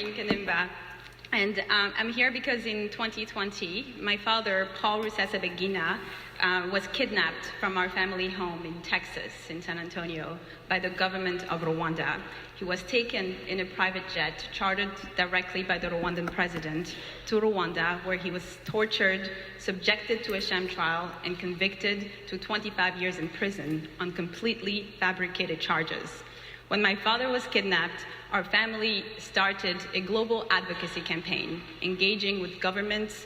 name Kanimba. And I'm here because in 2020, my father, Paul Rusesabagina, was kidnapped from our family home in Texas, in San Antonio, by the government of Rwanda. He was taken in a private jet, chartered directly by the Rwandan president, to Rwanda, where he was tortured, subjected to a sham trial, and convicted to 25 years in prison on completely fabricated charges. When my father was kidnapped, our family started a global advocacy campaign, engaging with governments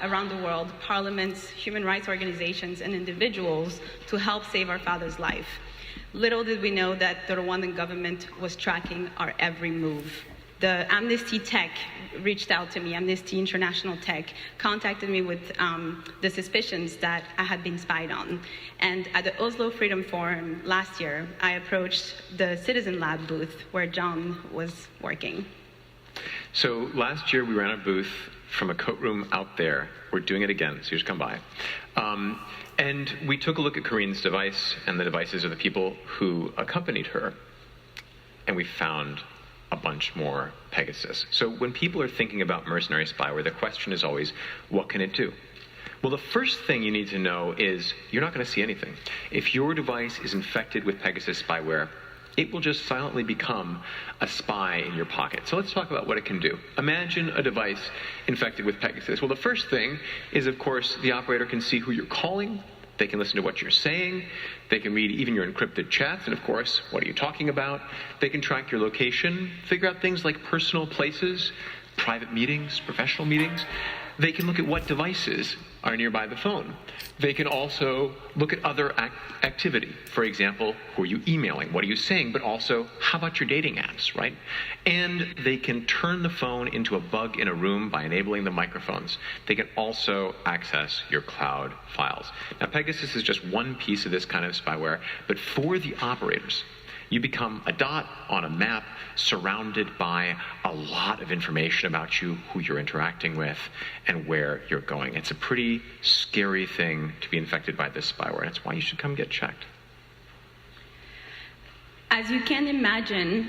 around the world, parliaments, human rights organizations, and individuals to help save our father's life. Little did we know that the Rwandan government was tracking our every move. The Amnesty Tech reached out to me, Amnesty International Tech, contacted me with the suspicions that I had been spied on. And at the Oslo Freedom Forum last year, I approached the Citizen Lab booth where John was working. So last year we ran a booth from a coat room out there. We're doing it again, so you just come by. And we took a look at Corinne's device and the devices of the people who accompanied her, and we found a bunch more Pegasus. So when people are thinking about mercenary spyware, the question is always, what can it do? Well, the first thing you need to know is you're not going to see anything. If your device is infected with Pegasus spyware, it will just silently become a spy in your pocket. So let's talk about what it can do. Imagine a device infected with Pegasus. Well, the first thing is, of course, the operator can see who you're calling. They can listen to what you're saying. They can read even your encrypted chats. And of course, what are you talking about? They can track your location, figure out things like personal places, private meetings, professional meetings. They can look at what devices are nearby the phone. They can also look at other activity. For example, who are you emailing? What are you saying? But also, how about your dating apps, right? And they can turn the phone into a bug in a room by enabling the microphones. They can also access your cloud files. Now, Pegasus is just one piece of this kind of spyware, but for the operators, you become a dot on a map surrounded by a lot of information about you, who you're interacting with, and where you're going. It's a pretty scary thing to be infected by this spyware. That's why you should come get checked. As you can imagine,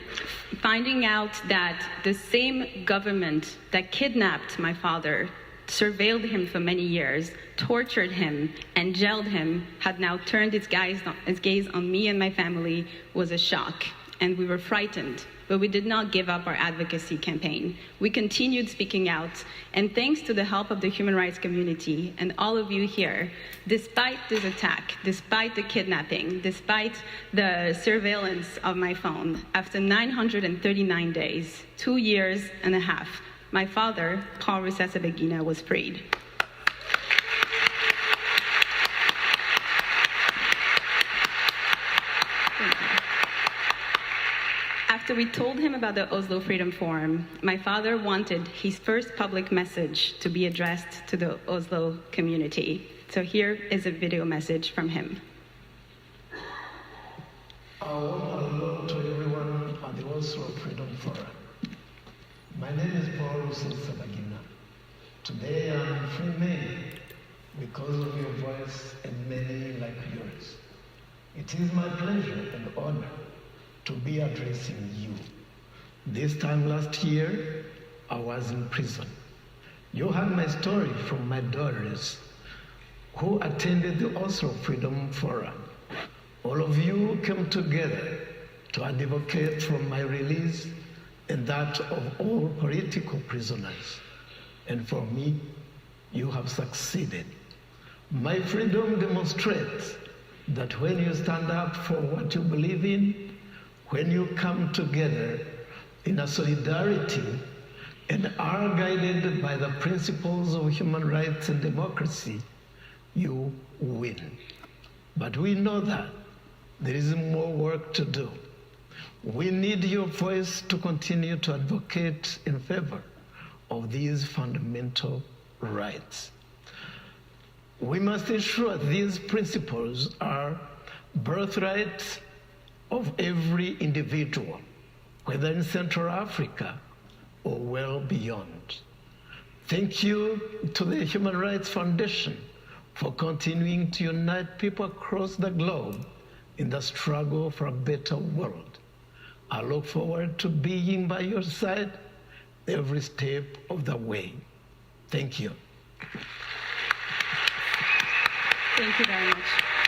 finding out that the same government that kidnapped my father, surveilled him for many years, tortured him, and jailed him, had now turned its gaze on me and my family was a shock. And we were frightened, but we did not give up our advocacy campaign. We continued speaking out, and thanks to the help of the human rights community and all of you here, despite this attack, despite the kidnapping, despite the surveillance of my phone, after 939 days, 2 years and a half, my father, Paul Rusesabagina, was freed. After we told him about the Oslo Freedom Forum, my father wanted his first public message to be addressed to the Oslo community. So here is a video message from him. Hello to everyone at the Oslo Freedom Forum. My name is Paul Rusesabagina. Today I'm a free man because of your voice and many like yours. It is my pleasure and honor to be addressing you. This time last year, I was in prison. You heard my story from my daughters who attended the Oslo Freedom Forum. All of you came together to advocate for my release and that of all political prisoners. And for me, you have succeeded. My freedom demonstrates that when you stand up for what you believe in, when you come together in a solidarity and are guided by the principles of human rights and democracy, you win. But we know that there is more work to do. We need your voice to continue to advocate in favor of these fundamental rights. We must ensure these principles are birthrights of every individual, whether in Central Africa or well beyond. Thank you to the Human Rights Foundation for continuing to unite people across the globe in the struggle for a better world. I look forward to being by your side every step of the way. Thank you. Thank you very much.